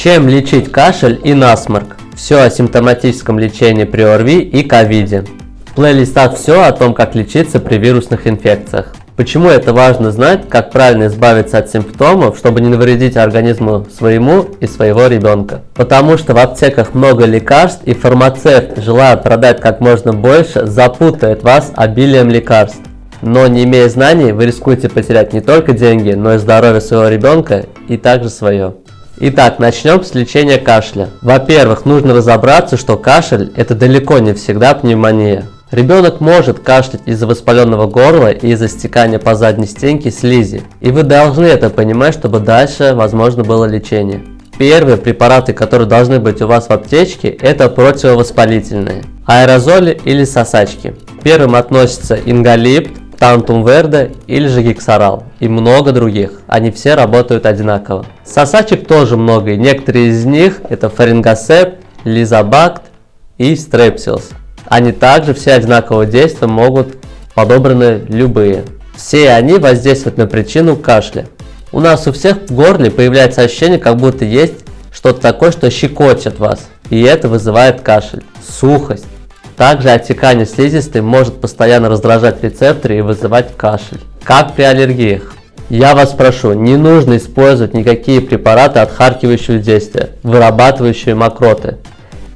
Чем лечить кашель и насморк? Все о симптоматическом лечении при ОРВИ и ковиде. В плейлистах все о том, как лечиться при вирусных инфекциях. Почему это важно знать, как правильно избавиться от симптомов, чтобы не навредить организму своему и своего ребенка. Потому что в аптеках много лекарств, и фармацевт, желая продать как можно больше, запутает вас обилием лекарств. Но не имея знаний, вы рискуете потерять не только деньги, но и здоровье своего ребенка и также свое. Итак, начнем с лечения кашля. Во-первых, нужно разобраться, что кашель – это далеко не всегда пневмония. Ребенок может кашлять из-за воспаленного горла и из-за стекания по задней стенке слизи. И вы должны это понимать, чтобы дальше возможно было лечение. Первые препараты, которые должны быть у вас в аптечке, это противовоспалительные. Аэрозоли или сосачки. Первым относятся ингалипт, тантум верде или же гексарал и много других. Они все работают одинаково. Сосачек тоже много, и некоторые из них это фарингосепт, лизобакт и стрепсилс. Они также все одинакового действия, могут подобраны любые. Все они воздействуют на причину кашля. У нас у всех в горле появляется ощущение, как будто есть что-то такое, что щекочет вас. И это вызывает кашель. Сухость. Также отекание слизистой может постоянно раздражать рецепторы и вызывать кашель. Как при аллергиях. Я вас прошу, не нужно использовать никакие препараты, отхаркивающие действия, вырабатывающие мокроты.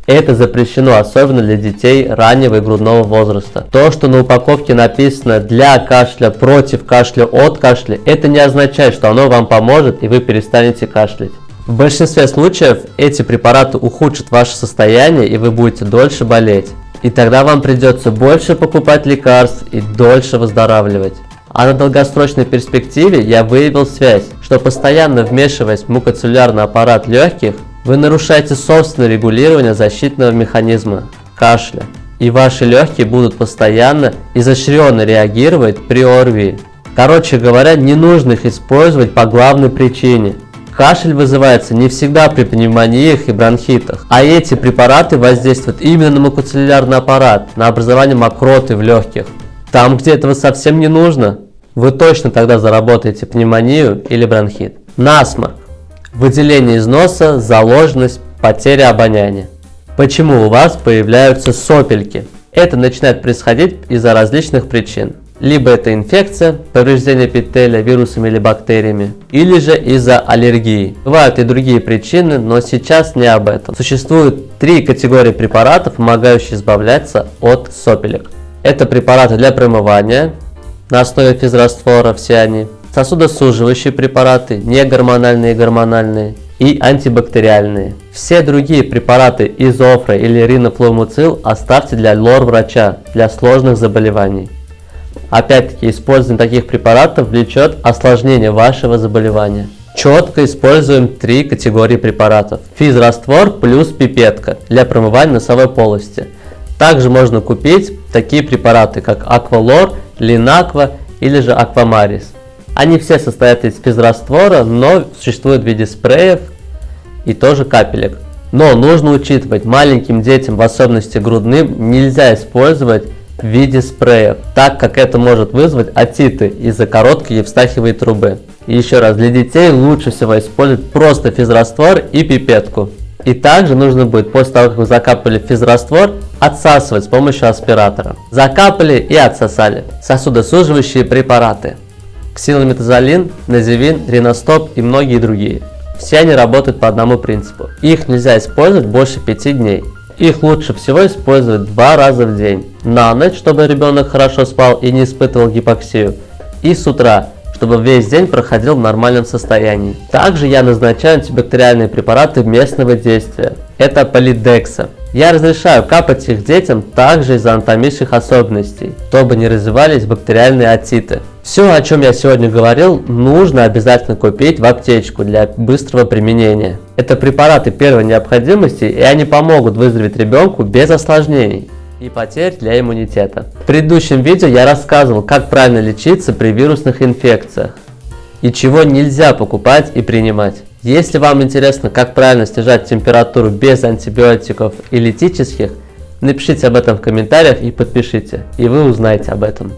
Это запрещено, особенно для детей раннего и грудного возраста. То, что на упаковке написано «для кашля», «против кашля», «от кашля», это не означает, что оно вам поможет и вы перестанете кашлять. В большинстве случаев эти препараты ухудшат ваше состояние и вы будете дольше болеть. И тогда вам придется больше покупать лекарств и дольше выздоравливать. А на долгосрочной перспективе я выявил связь, что постоянно вмешиваясь в мукоциллярный аппарат легких, вы нарушаете собственное регулирование защитного механизма кашля, и ваши легкие будут постоянно изощренно реагировать при ОРВИ. Короче говоря, не нужно их использовать по главной причине. Кашель вызывается не всегда при пневмониях и бронхитах, а эти препараты воздействуют именно на мукоциллярный аппарат, на образование мокроты в легких. Там, где этого совсем не нужно, вы точно тогда заработаете пневмонию или бронхит. Насморк. Выделение из носа, заложенность, потеря обоняния. Почему у вас появляются сопельки? Это начинает происходить из-за различных причин. Либо это инфекция, повреждение эпителия вирусами или бактериями, или же из-за аллергии. Бывают и другие причины, но сейчас не об этом. Существует 3 категории препаратов, помогающие избавляться от сопелек. Это препараты для промывания на основе физраствора, все они, сосудосуживающие препараты, негормональные и гормональные, и антибактериальные. Все другие препараты изофра или ринофлумоцил оставьте для лор-врача, для сложных заболеваний. Опять-таки, использование таких препаратов влечет осложнение вашего заболевания. Четко используем 3 категории препаратов. Физраствор плюс пипетка для промывания носовой полости. Также можно купить такие препараты, как Аквалор, Линаква или же Аквамарис. Они все состоят из физраствора, но существуют в виде спреев и тоже капелек. Но нужно учитывать, маленьким детям, в особенности грудным, нельзя использовать в виде спреев, так как это может вызвать отиты из-за короткой евстахиевой трубы. И еще раз, для детей лучше всего использовать просто физраствор и пипетку. И также нужно будет, после того, как вы закапали физраствор, отсасывать с помощью аспиратора. Закапали и отсосали. Сосудосуживающие препараты. Ксилометазолин, називин, риностоп и многие другие. Все они работают по одному принципу. Их нельзя использовать больше 5 дней. Их лучше всего использовать 2 раза в день. На ночь, чтобы ребенок хорошо спал и не испытывал гипоксию. И с утра, чтобы весь день проходил в нормальном состоянии. Также я назначаю антибактериальные препараты местного действия. Это полидекса. Я разрешаю капать их детям также из-за анатомических особенностей, чтобы не развивались бактериальные отиты. Все, о чем я сегодня говорил, нужно обязательно купить в аптечку для быстрого применения. Это препараты первой необходимости, и они помогут выздороветь ребенку без осложнений и потерь для иммунитета. В предыдущем видео я рассказывал, как правильно лечиться при вирусных инфекциях и чего нельзя покупать и принимать. Если вам интересно, как правильно снижать температуру без антибиотиков и литических, напишите об этом в комментариях и подпишите, и вы узнаете об этом.